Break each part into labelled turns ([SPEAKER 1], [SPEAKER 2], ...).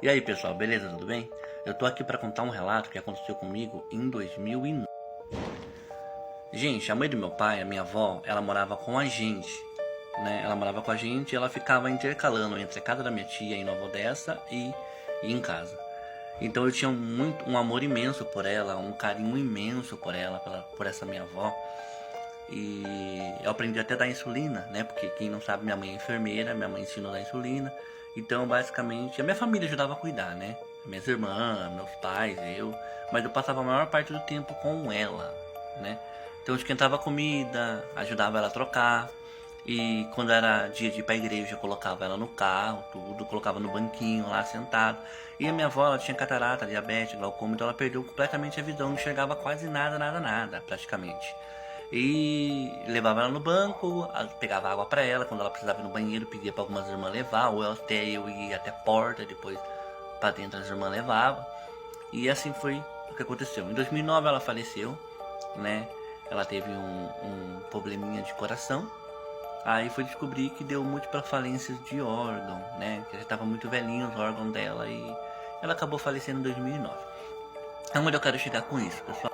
[SPEAKER 1] E aí pessoal, beleza? Tudo bem? Eu tô aqui pra contar um relato que aconteceu comigo em 2009. Gente, a mãe do meu pai, a minha avó, ela morava com a gente, né? Ela morava com a gente e ela ficava intercalando entre a casa da minha tia em Nova Odessa e em casa. Então eu tinha um amor imenso por ela, um carinho imenso por ela, por essa minha avó. E eu aprendi até a dar insulina, né? Porque quem não sabe, minha mãe é enfermeira, minha mãe ensinou a dar insulina. Então, basicamente, a minha família ajudava a cuidar, né? Minhas irmãs, meus pais, eu. Mas eu passava a maior parte do tempo com ela, né? Então eu esquentava a comida, ajudava ela a trocar. E quando era dia de ir pra igreja, eu colocava ela no carro, tudo, colocava no banquinho lá sentado. E a minha avó, ela tinha catarata, diabetes, glaucoma, então ela perdeu completamente a visão, não enxergava quase nada, nada, nada, praticamente. E levava ela no banco, pegava água pra ela, quando ela precisava ir no banheiro, pedia pra algumas irmãs levar, ou até eu ia até a porta, depois pra dentro as irmãs levavam. E assim foi o que aconteceu. Em 2009 ela faleceu, né? Ela teve um probleminha de coração. Aí foi descobrir que deu múltiplas falências de órgão, né? Que já estava muito velhinho os órgãos dela e ela acabou falecendo em 2009. Então onde eu quero chegar com isso, pessoal?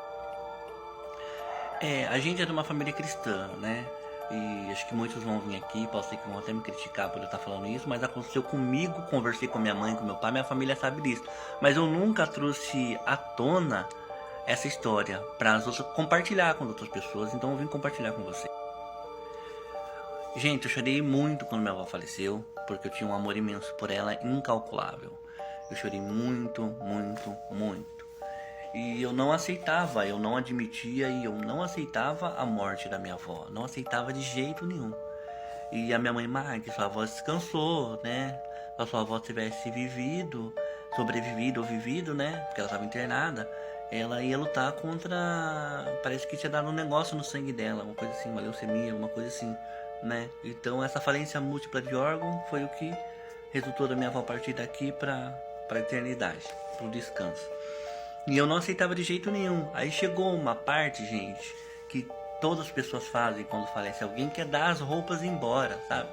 [SPEAKER 1] A gente é de uma família cristã, né? E acho que muitos vão vir aqui, pode ser que vão até me criticar por eu estar falando isso, mas aconteceu comigo, conversei com minha mãe, com meu pai, minha família sabe disso. Mas eu nunca trouxe à tona essa história para as outras compartilhar com outras pessoas, então eu vim compartilhar com você. Gente, eu chorei muito quando minha avó faleceu, porque eu tinha um amor imenso por ela, incalculável. Eu chorei muito, muito, muito. E eu não aceitava, eu não admitia e eu não aceitava a morte da minha avó. Não aceitava de jeito nenhum. E a minha mãe, que sua avó descansou, né? Se a sua avó tivesse vivido, sobrevivido ou vivido, né? Porque ela estava internada, ela ia lutar contra. Parece que tinha dado um negócio no sangue dela, uma coisa assim, uma leucemia, alguma coisa assim, né? Então essa falência múltipla de órgão foi o que resultou da minha avó partir daqui pra eternidade, pro descanso. E eu não aceitava de jeito nenhum. Aí chegou uma parte, gente, que todas as pessoas fazem quando falece alguém, que é dar as roupas embora, sabe?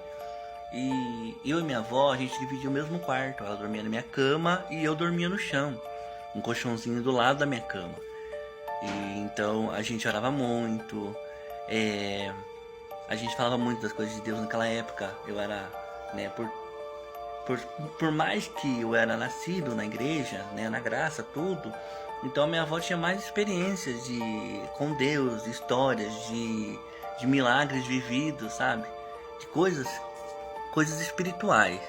[SPEAKER 1] E eu e minha avó, a gente dividia o mesmo quarto. Ela dormia na minha cama e eu dormia no chão. Um colchãozinho do lado da minha cama. E então a gente orava muito. é, a gente falava muito das coisas de Deus naquela época. Eu era, né, por, por mais que eu era nascido na igreja, né, na graça, tudo, então minha avó tinha mais experiências com Deus, de histórias, de milagres vividos, sabe? De coisas espirituais.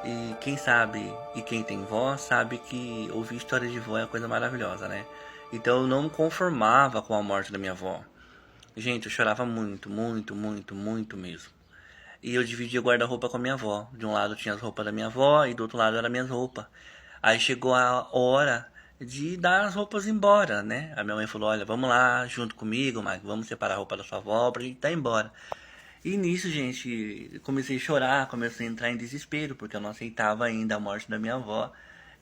[SPEAKER 1] E quem sabe e quem tem vó sabe que ouvir histórias de vó é uma coisa maravilhosa, né? Então eu não me conformava com a morte da minha avó. Gente, eu chorava muito, muito, muito, muito mesmo. E eu dividia o guarda-roupa com a minha avó. De um lado tinha as roupas da minha avó e do outro lado eram minhas roupas. Aí chegou a hora de dar as roupas embora, né? A minha mãe falou, olha, vamos lá junto comigo, mas vamos separar a roupa da sua avó pra gente dar embora. E nisso, gente, comecei a chorar, comecei a entrar em desespero, porque eu não aceitava ainda a morte da minha avó.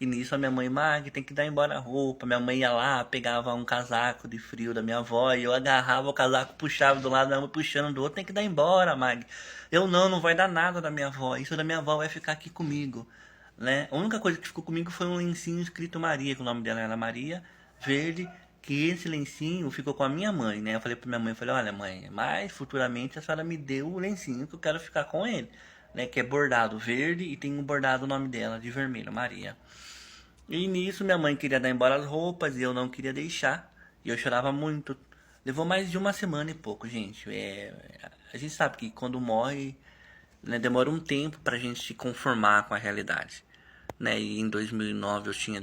[SPEAKER 1] E nisso a minha mãe, tem que dar embora a roupa. Minha mãe ia lá, pegava um casaco de frio da minha avó e eu agarrava o casaco, puxava do lado da minha mãe, puxando do outro, tem que dar embora, Mag. Eu não vai dar nada da minha avó. Isso da minha avó vai ficar aqui comigo, né? A única coisa que ficou comigo foi um lencinho escrito Maria, que o nome dela era Maria, verde, que esse lencinho ficou com a minha mãe, né? Eu falei pra minha mãe, eu falei, olha mãe, mas futuramente a senhora me deu o lencinho que eu quero ficar com ele, né? Que é bordado verde e tem um bordado o nome dela de vermelho, Maria. E nisso minha mãe queria dar embora as roupas e eu não queria deixar. E eu chorava muito. Levou mais de uma semana e pouco, gente. A gente sabe que quando morre, né, demora um tempo pra gente se conformar com a realidade, né? E em 2009 eu tinha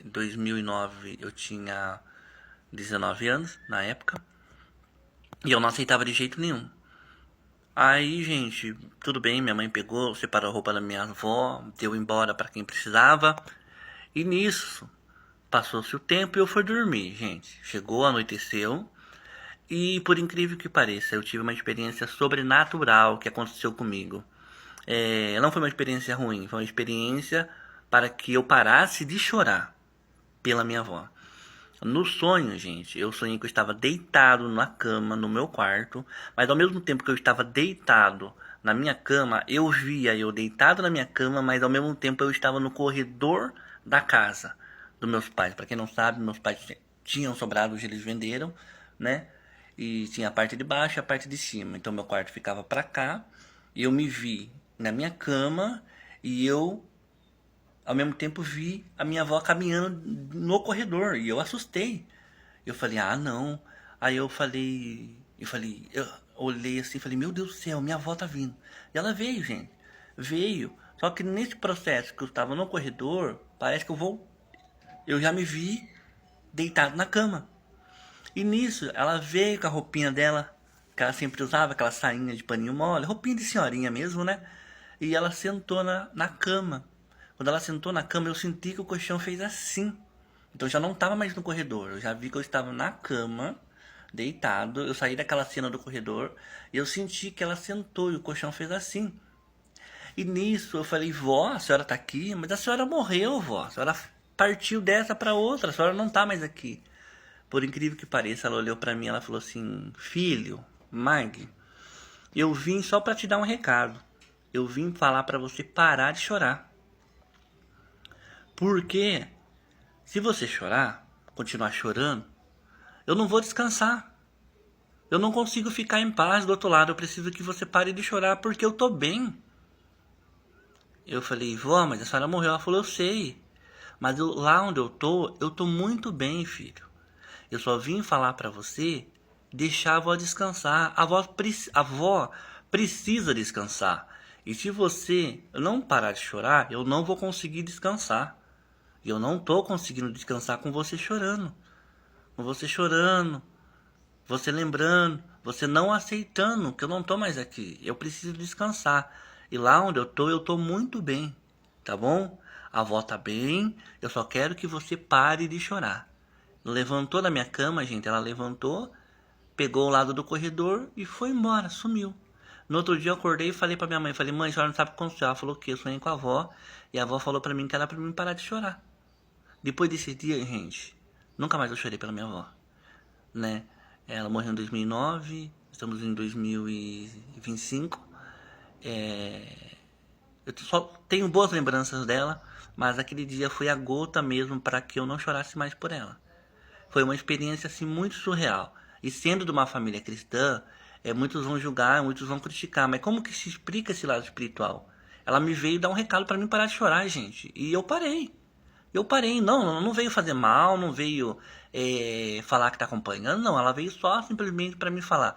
[SPEAKER 1] 2009 eu tinha 19 anos na época e eu não aceitava de jeito nenhum. Aí, gente, tudo bem, minha mãe pegou, separou a roupa da minha avó, deu embora pra quem precisava. E nisso, passou-se o tempo e eu fui dormir, gente. Chegou, anoiteceu. E por incrível que pareça, eu tive uma experiência sobrenatural que aconteceu comigo. Não foi uma experiência ruim, foi uma experiência para que eu parasse de chorar pela minha avó. No sonho, gente, eu sonhei que eu estava deitado na cama, no meu quarto, mas ao mesmo tempo que eu estava deitado na minha cama, eu via eu deitado na minha cama, mas ao mesmo tempo eu estava no corredor da casa dos meus pais. Para quem não sabe, meus pais tinham sobrado, hoje eles venderam, né? E tinha a parte de baixo e a parte de cima. Então meu quarto ficava para cá, e eu me vi na minha cama e eu ao mesmo tempo vi a minha avó caminhando no corredor e eu assustei. Eu falei, ah, não. Aí eu olhei assim, falei, meu Deus do céu, minha avó tá vindo. E ela veio, gente. Veio. Só que nesse processo que eu estava no corredor, parece que eu já me vi deitado na cama. E nisso, ela veio com a roupinha dela, que ela sempre usava, aquela sainha de paninho mole, roupinha de senhorinha mesmo, né? E ela sentou na cama. Quando ela sentou na cama, eu senti que o colchão fez assim. Então eu já não estava mais no corredor, eu já vi que eu estava na cama, deitado. Eu saí daquela cena do corredor e eu senti que ela sentou e o colchão fez assim. E nisso eu falei, vó, a senhora tá aqui? Mas a senhora morreu, vó. A senhora partiu dessa para outra, a senhora não tá mais aqui. Por incrível que pareça, ela olhou para mim e ela falou assim, filho, Mag, eu vim só para te dar um recado. Eu vim falar para você parar de chorar. Porque se você chorar, continuar chorando, eu não vou descansar. Eu não consigo ficar em paz do outro lado. Eu preciso que você pare de chorar porque eu tô bem. Eu falei, vó, mas a senhora morreu. Ela falou, eu sei. Mas lá onde eu tô muito bem, filho. Eu só vim falar pra você deixar a avó descansar. A avó precisa descansar. E se você não parar de chorar, eu não vou conseguir descansar. E eu não tô conseguindo descansar com você chorando. Com você chorando, você lembrando, você não aceitando que eu não tô mais aqui. Eu preciso descansar. E lá onde eu tô muito bem, tá bom? A avó tá bem, eu só quero que você pare de chorar. Levantou da minha cama, gente, ela levantou, pegou o lado do corredor e foi embora, sumiu. No outro dia eu acordei e falei pra minha mãe, falei, mãe, a senhora não sabe o que aconteceu. Ela falou que eu sonhei com a avó, e a avó falou pra mim que era pra mim parar de chorar. Depois desse dia, gente, nunca mais eu chorei pela minha avó, né? Ela morreu em 2009, estamos em 2025. Eu só tenho boas lembranças dela, mas aquele dia foi a gota mesmo para que eu não chorasse mais por ela. Foi uma experiência assim muito surreal. E sendo de uma família cristã, muitos vão julgar, muitos vão criticar, mas como que se explica esse lado espiritual? Ela me veio dar um recado para mim parar de chorar, gente, e eu parei. Eu parei, não veio fazer mal, não veio falar que tá acompanhando, não. Ela veio só simplesmente para me falar: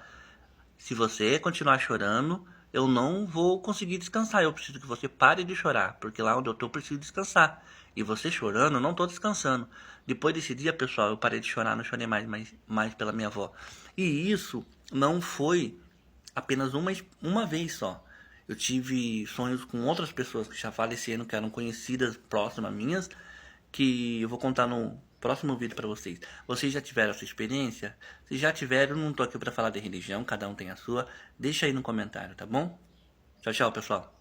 [SPEAKER 1] se você continuar chorando, eu não vou conseguir descansar. Eu preciso que você pare de chorar, porque lá onde eu tô eu preciso descansar. E você chorando, eu não tô descansando. Depois desse dia, pessoal, eu parei de chorar, não chorei mais pela minha avó. E isso não foi apenas uma vez só. Eu tive sonhos com outras pessoas que já faleceram, que eram conhecidas, próximas minhas, que eu vou contar no próximo vídeo pra vocês. Vocês já tiveram essa experiência? Se já tiveram, eu não tô aqui pra falar de religião, cada um tem a sua. Deixa aí no comentário, tá bom? Tchau, tchau, pessoal.